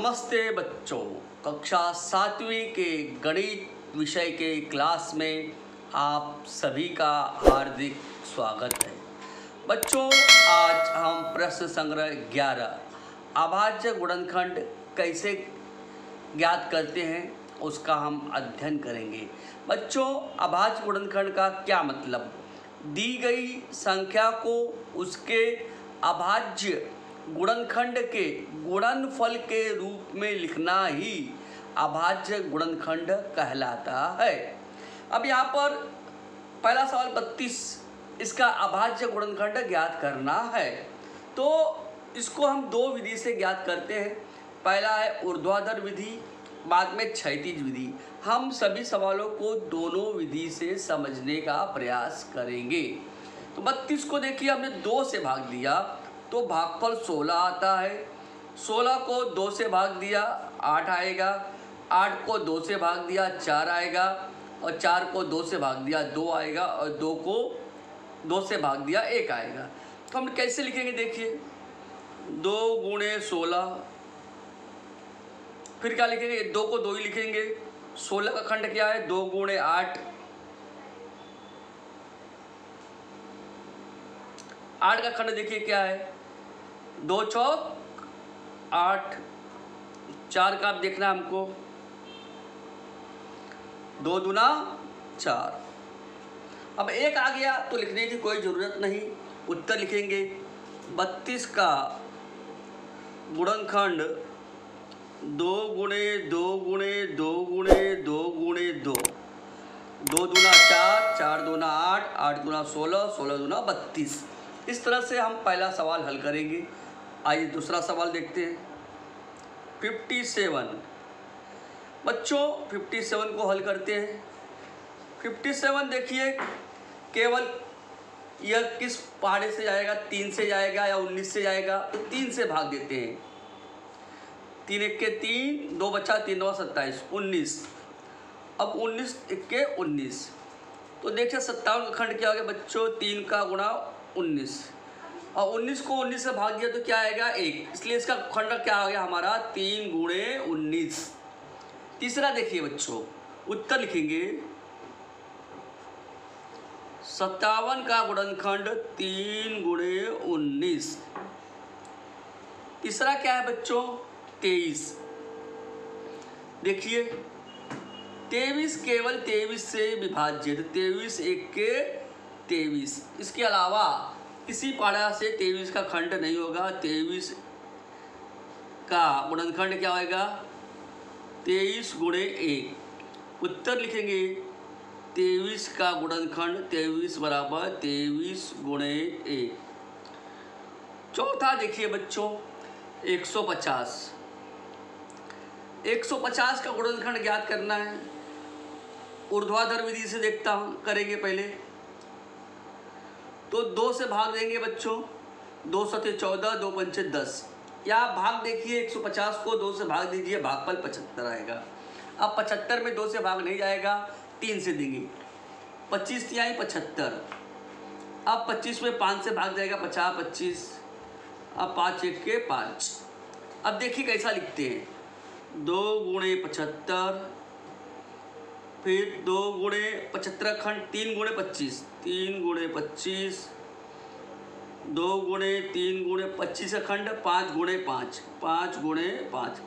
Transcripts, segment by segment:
नमस्ते बच्चों, कक्षा 7वीं के गणित विषय के क्लास में आप सभी का हार्दिक स्वागत है। बच्चों, आज हम प्रश्न संग्रह 11 अभाज्य गुणनखंड कैसे ज्ञात करते हैं उसका हम अध्ययन करेंगे। बच्चों, अभाज्य गुणनखंड का क्या मतलब? दी गई संख्या को उसके अभाज्य गुणनखंड के गुणनफल के रूप में लिखना ही अभाज्य गुणनखंड कहलाता है। अब यहाँ पर पहला सवाल 32, इसका अभाज्य गुणनखंड ज्ञात करना है। तो इसको हम दो विधि से ज्ञात करते हैं। पहला है ऊर्ध्वाधर विधि, बाद में क्षैतिज विधि। हम सभी सवालों को दोनों विधि से समझने का प्रयास करेंगे। तो 32 को देखिए, हमने 2 से भाग दिया तो भागफल 16 आता है। 16 को 2 से भाग दिया 8 आएगा। 8 को 2 से भाग दिया 4 आएगा। और 4 को 2 से भाग दिया 2 आएगा। और 2 को 2 से भाग दिया 1 आएगा। तो हम कैसे लिखेंगे? देखिए, 2 गुणे 16, फिर क्या लिखेंगे? 2 को 2 ही लिखेंगे। 16 का खंड क्या है? 2 गुणे 8। 8 का खंड देखिए क्या है? 2 चौक 8। 4 का अब देखना हमको, 2 दूना 4। अब 1 आ गया तो लिखने की कोई ज़रूरत नहीं, उत्तर लिखेंगे। 32 का गुणनखंड 2 गुणे 2 गुणे 2 गुणे 2 गुणे 2। 2 दूना 4, 4 दूना 8, 8 दूना 16, 16 दूना 32। इस तरह से हम पहला सवाल हल करेंगे। आइए दूसरा सवाल देखते हैं। 57 बच्चों, 57 को हल करते हैं। 57 देखिए, केवल यह किस पहाड़े से जाएगा? 3 से जाएगा या 19 से जाएगा? तो 3 से भाग देते हैं। 3 1 के 3, 2 बचा, 3 9 27, 19। अब 19 1 के 19। तो देखिए 57 का खंड क्या हो गया बच्चों? 3 का गुणा 19। और 19 को 19 से भाग दिया तो क्या आएगा? 1। इसलिए इसका खंड क्या आ गया हमारा? 3 गुणे 19। तीसरा देखिए बच्चों, उत्तर लिखेंगे। 57 का गुणनखंड 3 गुणे 19। तीसरा क्या है बच्चों? 23। देखिए 23 केवल 23 से विभाज्य, 23 1 के 23। इसके अलावा किसी पहाड़ा से 23 का खंड नहीं होगा। 23 का गुणनखंड क्या होगा? 23 गुणे 1। उत्तर लिखेंगे 23 का गुणनखंड 23 बराबर 23 गुणे 1। चौथा देखिए बच्चों, 150। 150 का गुणनखंड ज्ञात करना है। ऊर्ध्वाधर विधि से देखता हूँ, करेंगे पहले। तो 2 से भाग देंगे बच्चों। 2 सते 14, 2 पंचे 10। या भाग देखिए, 150 को 2 से भाग दीजिए, भागफल 75 आएगा। अब 75 में 2 से भाग नहीं जाएगा, 3 से देंगे। 25 तिहाई 75। अब 25 में 5 से भाग जाएगा, 50 25। अब 5 1 के 5। अब देखिए कैसा लिखते हैं। 2 गुणे 75, फिर 2 गुणे 75 खंड 3 गुणे 25, 3 गुणे 25। 2 गुणे 3 गुणे 25 का खंड 5 गुणे 5, 5 गुणे 5।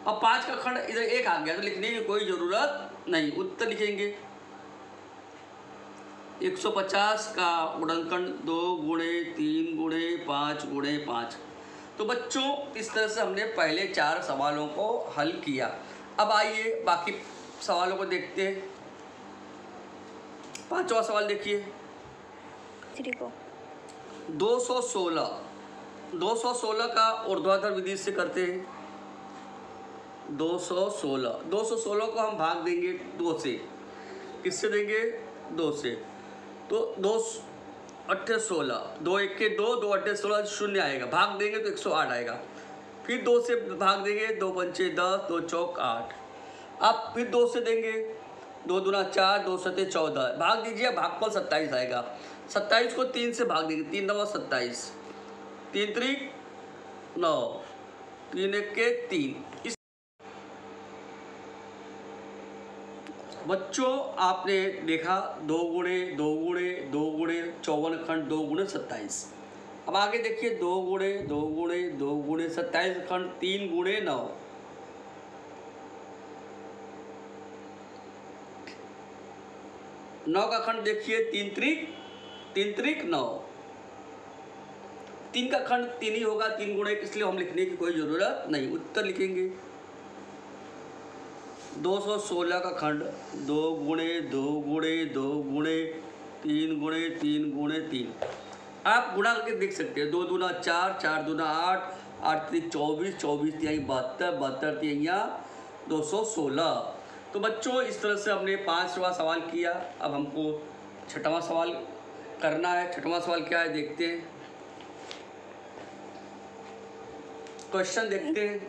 अब 5 का खंड इधर 1 आ गया तो लिखने की कोई ज़रूरत नहीं, उत्तर लिखेंगे। 150 का गुणनखंड 2 गुणे 3 गुणे 5 गुणे 5। तो बच्चों, इस तरह से हमने पहले 4 सवालों को हल किया। अब आइए बाकी सवालों को देखते हैं। 5वां सवाल देखिए। 216 का ऊर्ध्वाधर विधि से करते हैं। 216 को हम भाग देंगे 2 से। किससे देंगे? 2 से। तो 2 8 16, 2 1 के 2, 2 8 16, 0 आएगा। भाग देंगे तो 108 आएगा। फिर 2 से भाग देंगे, 2 पंचे 10, 2 चौक 8। अब फिर 2 से देंगे, 2 दूना 4, 2 सते 14। भाग दीजिए, भागफल 27 आएगा। 27 को 3 से भाग देंगे, 3 9 27, 3 3 9, 3 1 के 3। बच्चों आपने देखा 2 गुणे 2 गुणे 2 गुणे 54 खंड 2 गुणे 27। अब आगे देखिए 2 गुणे 2 गुणे 2 गुणे 27 खंड 3 गुणे 9। 9 का खंड देखिए 3 त्रिक 9। 3 का खंड 3 ही होगा, 3 गुणे, इसलिए हम लिखने की कोई जरूरत नहीं, उत्तर लिखेंगे। 216 का खंड 2 गुणे 2 गुणे 2 गुणे 3 गुणे 3 गुणे 3। आप गुणा करके देख सकते हैं। 2 दूना 4, 4 दूना 8, 8 त्रिक 24, 24 तिहाई 72, 72 तिहाइयाँ 216। तो बच्चों इस तरह से हमने 5वां सवाल किया। अब हमको 6वां सवाल करना है। 6वां सवाल क्या है देखते हैं। क्वेश्चन देखते हैं।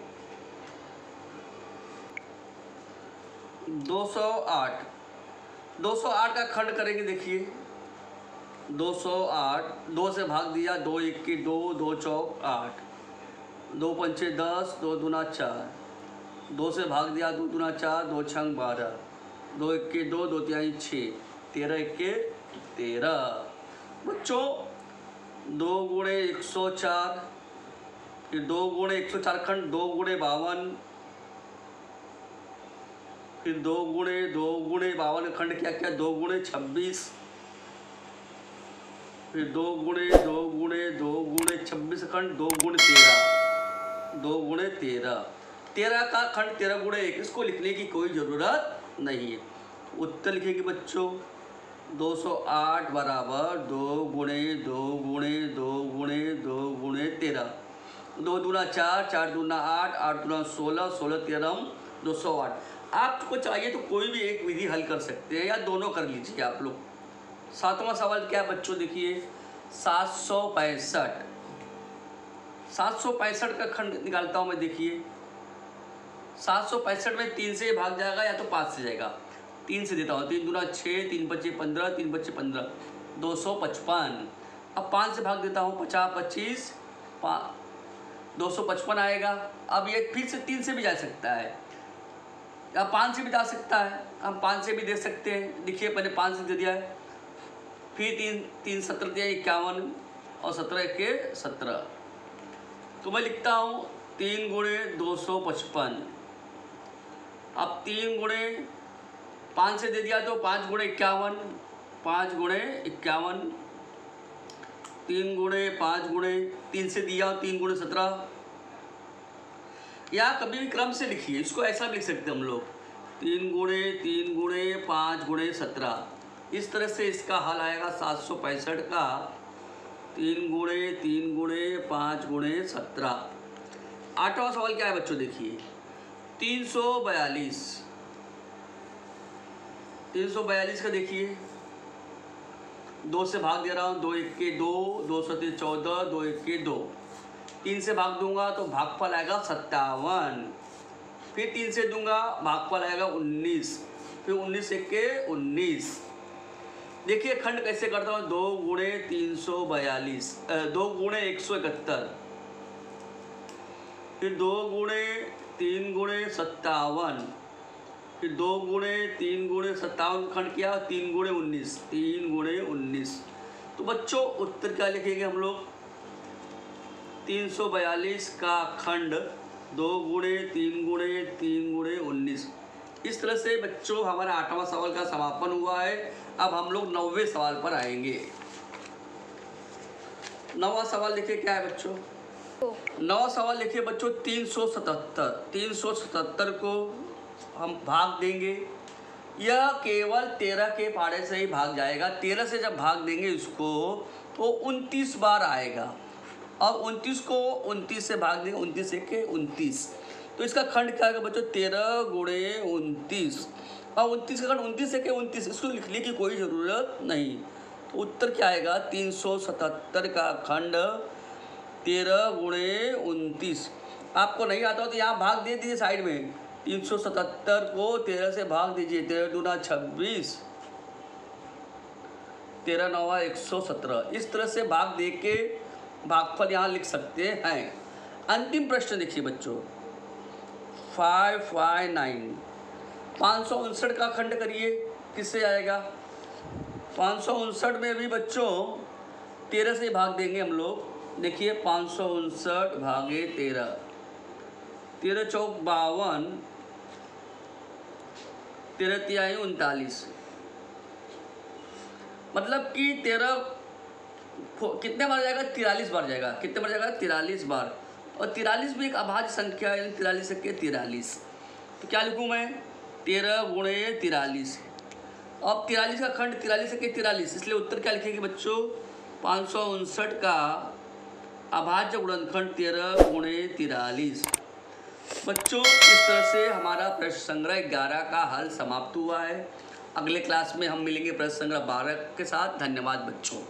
208 का खंड करेंगे। देखिए 208, 2 से भाग दिया, 2 1 के 2, 2 चौक 8, 2 पंचे 10, 2 दूना 4, 2 से भाग दिया, 2 दूना 4, 2 छंग 12, 2 1 के 2, 2 तिहाई 6, 13 1 के 13। बच्चों 2 गुणे 104, फिर 2 गुणे 104 खंड 2 गुणे 52, फिर 2 गुणे 52 खंड क्या क्या 2 गुणे 26, फिर 2 गुणे 26 खंड 2 गुणे 13, 2 गुणे 13। 13 का खंड 13 गुणे 1, इसको लिखने की कोई ज़रूरत नहीं है। उत्तर लिखेंगे बच्चों 208 बराबर 2 गुणे 2 गुणे 2 गुणे 2 गुणे 13। 2 दूना 4, 4 दूना 8, 8 दूना 16, 16 13 208। आपको चाहिए तो कोई भी एक विधि हल कर सकते हैं या दोनों कर लीजिए आप लोग। 7वां सवाल क्या है बच्चों देखिए 765। 765 का खंड निकालता हूँ मैं। देखिए 765 में 3 से भाग जाएगा या तो 5 से जाएगा। 3 से देता हूँ, 3 दूना 6, 3 पच्चे 15, 3 पच्चे 15, 255। अब 5 से भाग देता हूँ, 50 25, 255 आएगा। अब ये फिर से 3 से भी जा सकता है या 5 से भी जा सकता है। हम 5 से भी दे सकते हैं। देखिए मैंने 5 से दे दिया है, फिर 3 17 दिया 51 और 17 के 17। तो मैं लिखता हूँ 3 गुणे 255। अब 3 गुणे 5 से दे दिया तो 5 गुणे 51, 5 गुणे 51, 3 गुणे 5 गुणे 3 से दिया 3 गुणे 17। या कभी भी क्रम से लिखिए, इसको ऐसा लिख सकते हैं हम लोग 3 गुणे 5 गुणे 17। इस तरह से इसका हल आएगा 765 का 3 गुणे 5 गुणे 17। 8वां सवाल क्या है बच्चों देखिए 342। 342 का देखिए 2 से भाग दे रहा हूँ, 2 1 के 2, 2 7 14, 2 1 के 2। 3 से भाग दूंगा तो भागफल आएगा 57। फिर 3 से दूंगा भागफल आएगा 19, फिर 19 1 के 19। देखिए खंड कैसे करता हूँ 2 गुणे 342, 2 गुणे 171, फिर 2 गुणे 3 गुणे 57, फिर 2 गुणे 3 गुणे 57 खंड किया 3 गुणे 19, 3 गुणे 19। तो बच्चों उत्तर क्या लिखेंगे हम लोग 342 का खंड 2 गुणे 3 गुणे 3 गुणे 19। इस तरह से बच्चों हमारा 8वां सवाल का समापन हुआ है। अब हम लोग 9वें सवाल पर आएंगे। 9वां सवाल देखिए क्या है बच्चों। 9वां सवाल देखिए बच्चों 377। 377 को हम भाग देंगे, यह केवल 13 के पाड़े से ही भाग जाएगा। 13 से जब भाग देंगे इसको तो 29 बार आएगा। अब 29 को 29 से भाग देंगे, 29 1 के 29। तो इसका खंड क्या आएगा बच्चों 13 गुणे 29। अब 29 का खंड 29 1 के 29, इसको लिखने की कोई ज़रूरत नहीं। तो उत्तर क्या आएगा 377 का खंड 13 गुणे 29। आपको नहीं आता हो तो यहाँ भाग दे दीजिए साइड में। 377 को 13 से भाग दीजिए, 13 दूना 26, 13 9 117। इस तरह से भाग दे के भागफल यहाँ लिख सकते हैं। अंतिम प्रश्न देखिए बच्चों 559। 559 का खंड करिए, किससे आएगा? 559 में भी बच्चों 13 से भाग देंगे हम लोग। देखिए 559 भागे 13, 13 चौक 52, 13 तिहाई 39, मतलब कि 13 कितने बार जाएगा? 43 बार जाएगा। कितने बार जाएगा? 43 बार। और 43 भी एक अभाज्य संख्या है, 43 के 43। तो क्या लिखूँ मैं? 13 गुणे 43। अब 43 का खंड 43 के 43, इसलिए उत्तर क्या लिखेंगे बच्चों? 559 का अभाज्य गुणनखंड 13 गुणे 43। बच्चों इस तरह से हमारा प्रश्न संग्रह 11 का हल समाप्त हुआ है। अगले क्लास में हम मिलेंगे प्रश्न संग्रह 12 के साथ। धन्यवाद बच्चों।